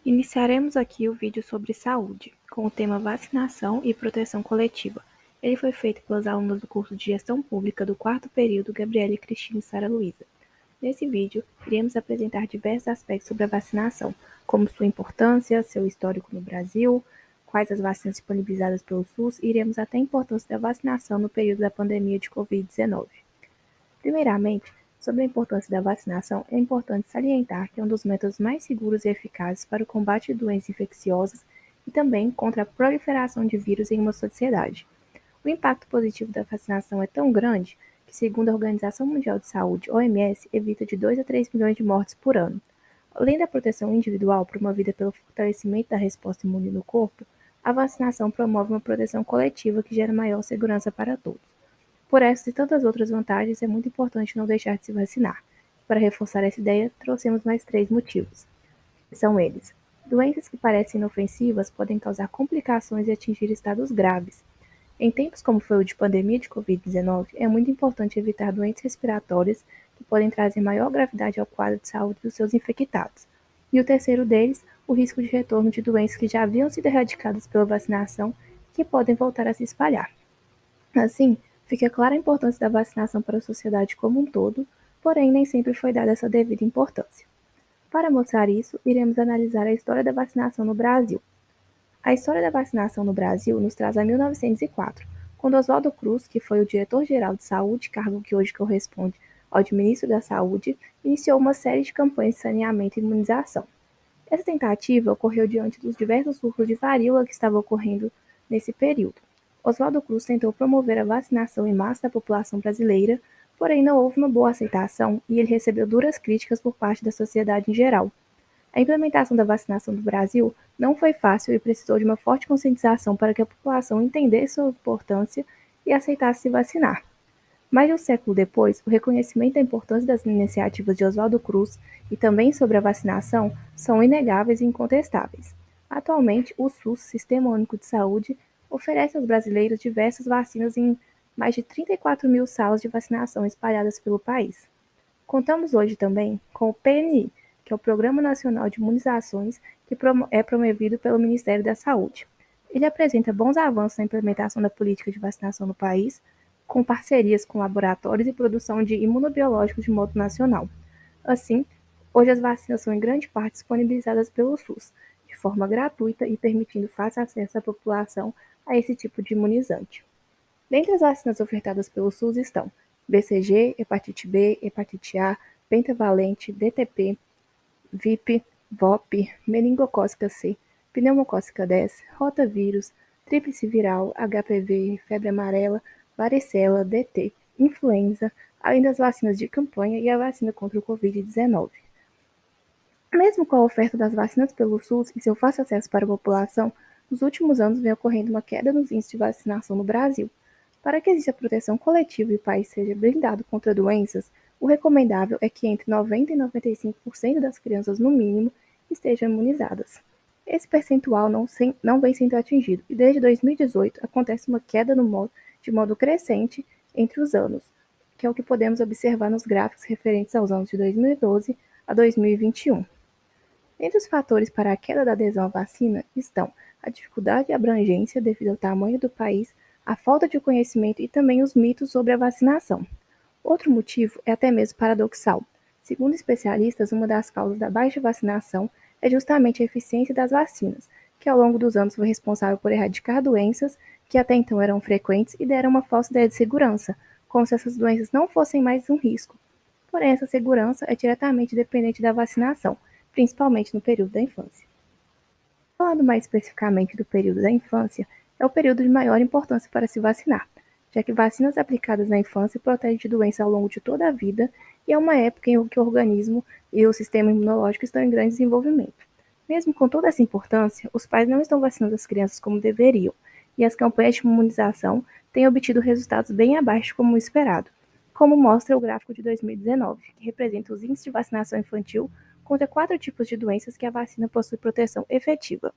Iniciaremos aqui o vídeo sobre saúde, com o tema vacinação e proteção coletiva. Ele foi feito pelos alunos do curso de Gestão Pública do quarto período, Gabriele, Cristina e Sara Luísa. Nesse vídeo, iremos apresentar diversos aspectos sobre a vacinação, como sua importância, seu histórico no Brasil, quais as vacinas disponibilizadas pelo SUS e iremos até a importância da vacinação no período da pandemia de Covid-19. Primeiramente, sobre a importância da vacinação, é importante salientar que é um dos métodos mais seguros e eficazes para o combate de doenças infecciosas e também contra a proliferação de vírus em uma sociedade. O impacto positivo da vacinação é tão grande que, segundo a Organização Mundial de Saúde, OMS, evita de 2 a 3 milhões de mortes por ano. Além da proteção individual promovida pelo fortalecimento da resposta imune no corpo, a vacinação promove uma proteção coletiva que gera maior segurança para todos. Por essas e tantas outras vantagens, é muito importante não deixar de se vacinar. Para reforçar essa ideia, trouxemos mais 3 motivos. São eles: doenças que parecem inofensivas podem causar complicações e atingir estados graves. Em tempos como foi o de pandemia de Covid-19, é muito importante evitar doenças respiratórias que podem trazer maior gravidade ao quadro de saúde dos seus infectados. E o terceiro deles, o risco de retorno de doenças que já haviam sido erradicadas pela vacinação e que podem voltar a se espalhar. Assim, fica clara a importância da vacinação para a sociedade como um todo, porém nem sempre foi dada essa devida importância. Para mostrar isso, iremos analisar a história da vacinação no Brasil. A história da vacinação no Brasil nos traz a 1904, quando Oswaldo Cruz, que foi o diretor-geral de saúde, cargo que hoje corresponde ao de ministro da Saúde, iniciou uma série de campanhas de saneamento e imunização. Essa tentativa ocorreu diante dos diversos surtos de varíola que estavam ocorrendo nesse período. Oswaldo Cruz tentou promover a vacinação em massa da população brasileira, porém não houve uma boa aceitação e ele recebeu duras críticas por parte da sociedade em geral. A implementação da vacinação no Brasil não foi fácil e precisou de uma forte conscientização para que a população entendesse sua importância e aceitasse se vacinar. Mais de um século depois, o reconhecimento da importância das iniciativas de Oswaldo Cruz e também sobre a vacinação são inegáveis e incontestáveis. Atualmente, o SUS, Sistema Único de Saúde, oferece aos brasileiros diversas vacinas em mais de 34 mil salas de vacinação espalhadas pelo país. Contamos hoje também com o PNI, que é o Programa Nacional de Imunizações, que é promovido pelo Ministério da Saúde. Ele apresenta bons avanços na implementação da política de vacinação no país, com parcerias com laboratórios e produção de imunobiológicos de modo nacional. Assim, hoje as vacinas são em grande parte disponibilizadas pelo SUS, de forma gratuita e permitindo fácil acesso à população a esse tipo de imunizante. Dentre as vacinas ofertadas pelo SUS estão BCG, hepatite B, hepatite A, pentavalente, DTP, VIP, VOP, meningocócica C, pneumocócica 10, rotavírus, tríplice viral, HPV, febre amarela, varicela, DT, influenza, além das vacinas de campanha e a vacina contra o Covid-19. Mesmo com a oferta das vacinas pelo SUS e seu fácil acesso para a população, nos últimos anos vem ocorrendo uma queda nos índices de vacinação no Brasil. Para que exista proteção coletiva e o país seja blindado contra doenças, o recomendável é que entre 90% e 95% das crianças, no mínimo, estejam imunizadas. Esse percentual não vem sendo atingido e desde 2018 acontece uma queda de modo crescente entre os anos, que é o que podemos observar nos gráficos referentes aos anos de 2012 a 2021. Entre os fatores para a queda da adesão à vacina estão a dificuldade e abrangência devido ao tamanho do país, a falta de conhecimento e também os mitos sobre a vacinação. Outro motivo é até mesmo paradoxal. Segundo especialistas, uma das causas da baixa vacinação é justamente a eficiência das vacinas, que ao longo dos anos foi responsável por erradicar doenças que até então eram frequentes e deram uma falsa ideia de segurança, como se essas doenças não fossem mais um risco. Porém, essa segurança é diretamente dependente da vacinação, principalmente no período da infância. Falando mais especificamente do período da infância, é o período de maior importância para se vacinar, já que vacinas aplicadas na infância protegem de doença ao longo de toda a vida e é uma época em que o organismo e o sistema imunológico estão em grande desenvolvimento. Mesmo com toda essa importância, os pais não estão vacinando as crianças como deveriam, e as campanhas de imunização têm obtido resultados bem abaixo como esperado, como mostra o gráfico de 2019, que representa os índices de vacinação infantil contra 4 tipos de doenças que a vacina possui proteção efetiva.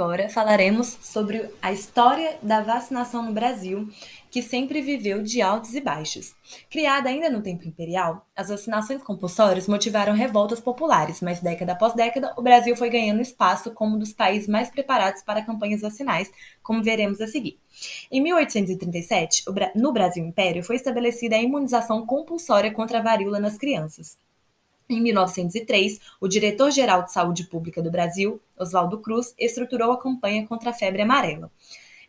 Agora falaremos sobre a história da vacinação no Brasil, que sempre viveu de altos e baixos. Criada ainda no tempo imperial, as vacinações compulsórias motivaram revoltas populares, mas década após década, o Brasil foi ganhando espaço como um dos países mais preparados para campanhas vacinais, como veremos a seguir. Em 1837, no Brasil Império, foi estabelecida a imunização compulsória contra a varíola nas crianças. Em 1903, o diretor-geral de Saúde Pública do Brasil, Oswaldo Cruz, estruturou a campanha contra a febre amarela.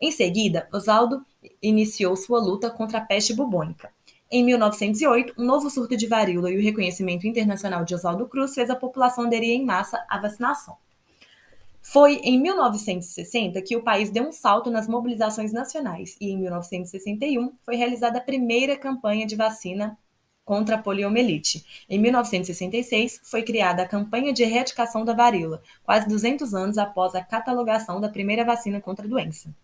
Em seguida, Oswaldo iniciou sua luta contra a peste bubônica. Em 1908, um novo surto de varíola e o reconhecimento internacional de Oswaldo Cruz fez a população aderir em massa à vacinação. Foi em 1960 que o país deu um salto nas mobilizações nacionais e em 1961 foi realizada a primeira campanha de vacina contra a poliomielite. Em 1966 foi criada a campanha de erradicação da varíola, quase 200 anos após a catalogação da primeira vacina contra a doença.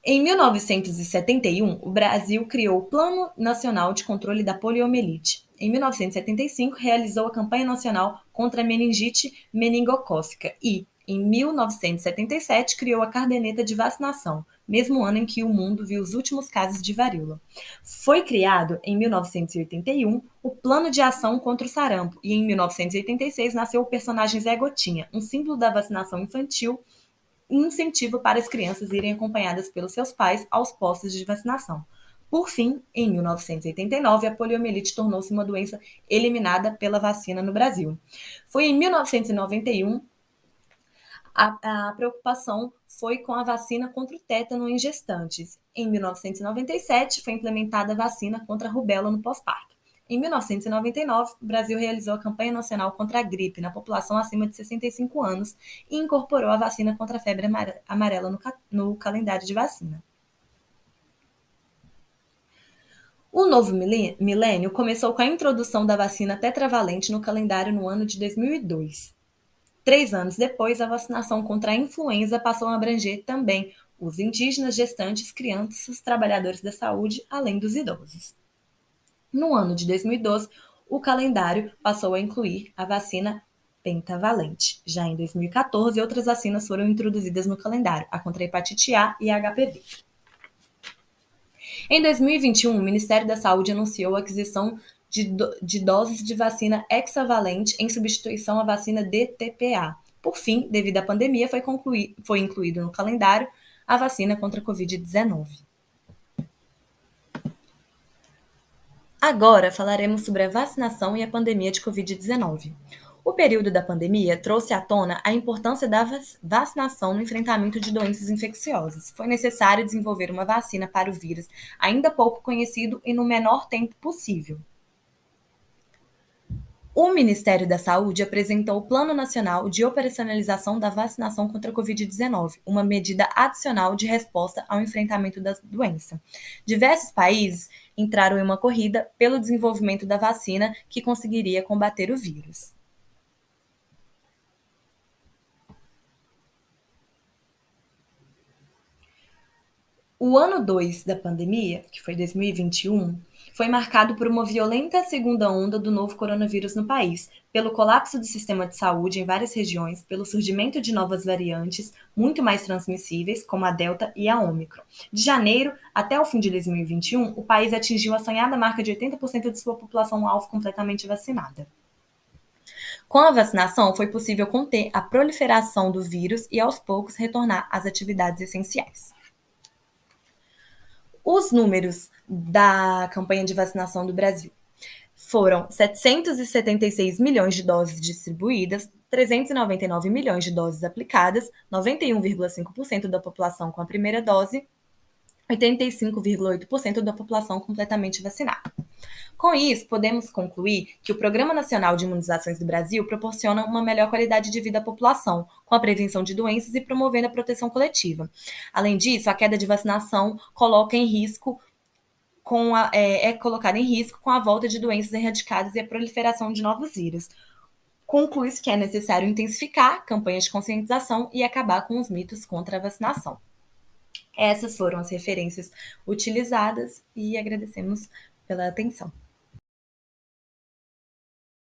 Em 1971, o Brasil criou o Plano Nacional de Controle da Poliomielite. Em 1975, realizou a campanha nacional contra a meningite meningocócica e, em 1977, criou a caderneta de vacinação, mesmo ano em que o mundo viu os últimos casos de varíola. Foi criado, em 1981, o Plano de Ação contra o Sarampo e, em 1986, nasceu o personagem Zé Gotinha, um símbolo da vacinação infantil e incentivo para as crianças irem acompanhadas pelos seus pais aos postos de vacinação. Por fim, em 1989, a poliomielite tornou-se uma doença eliminada pela vacina no Brasil. Foi em 1991 a preocupação foi com a vacina contra o tétano em gestantes. Em 1997, foi implementada a vacina contra a rubéola no pós-parto. Em 1999, o Brasil realizou a campanha nacional contra a gripe na população acima de 65 anos e incorporou a vacina contra a febre amarela no calendário de vacina. O novo milênio começou com a introdução da vacina tetravalente no calendário no ano de 2002. 3 anos depois, a vacinação contra a influenza passou a abranger também os indígenas, gestantes, crianças, trabalhadores da saúde, além dos idosos. No ano de 2012, o calendário passou a incluir a vacina pentavalente. Já em 2014, outras vacinas foram introduzidas no calendário, a contra a hepatite A e a HPV. Em 2021, o Ministério da Saúde anunciou a aquisição de doses de vacina hexavalente em substituição à vacina DTPA. Por fim, devido à pandemia, foi incluído no calendário a vacina contra a Covid-19. Agora falaremos sobre a vacinação e a pandemia de Covid-19. O período da pandemia trouxe à tona a importância da vacinação no enfrentamento de doenças infecciosas. Foi necessário desenvolver uma vacina para o vírus ainda pouco conhecido e no menor tempo possível. O Ministério da Saúde apresentou o Plano Nacional de Operacionalização da Vacinação contra a Covid-19, uma medida adicional de resposta ao enfrentamento da doença. Diversos países entraram em uma corrida pelo desenvolvimento da vacina que conseguiria combater o vírus. O ano 2 da pandemia, que foi 2021, foi marcado por uma violenta segunda onda do novo coronavírus no país, pelo colapso do sistema de saúde em várias regiões, pelo surgimento de novas variantes, muito mais transmissíveis, como a Delta e a Ômicron. De janeiro até o fim de 2021, o país atingiu a sonhada marca de 80% de sua população-alvo completamente vacinada. Com a vacinação, foi possível conter a proliferação do vírus e, aos poucos, retornar às atividades essenciais. Os números da campanha de vacinação do Brasil foram 776 milhões de doses distribuídas, 399 milhões de doses aplicadas, 91,5% da população com a primeira dose, 85,8% da população completamente vacinada. Com isso, podemos concluir que o Programa Nacional de Imunizações do Brasil proporciona uma melhor qualidade de vida à população, com a prevenção de doenças e promovendo a proteção coletiva. Além disso, a queda de vacinação é colocada em risco com a volta de doenças erradicadas e a proliferação de novos vírus. Conclui-se que é necessário intensificar campanhas de conscientização e acabar com os mitos contra a vacinação. Essas foram as referências utilizadas e agradecemos pela atenção.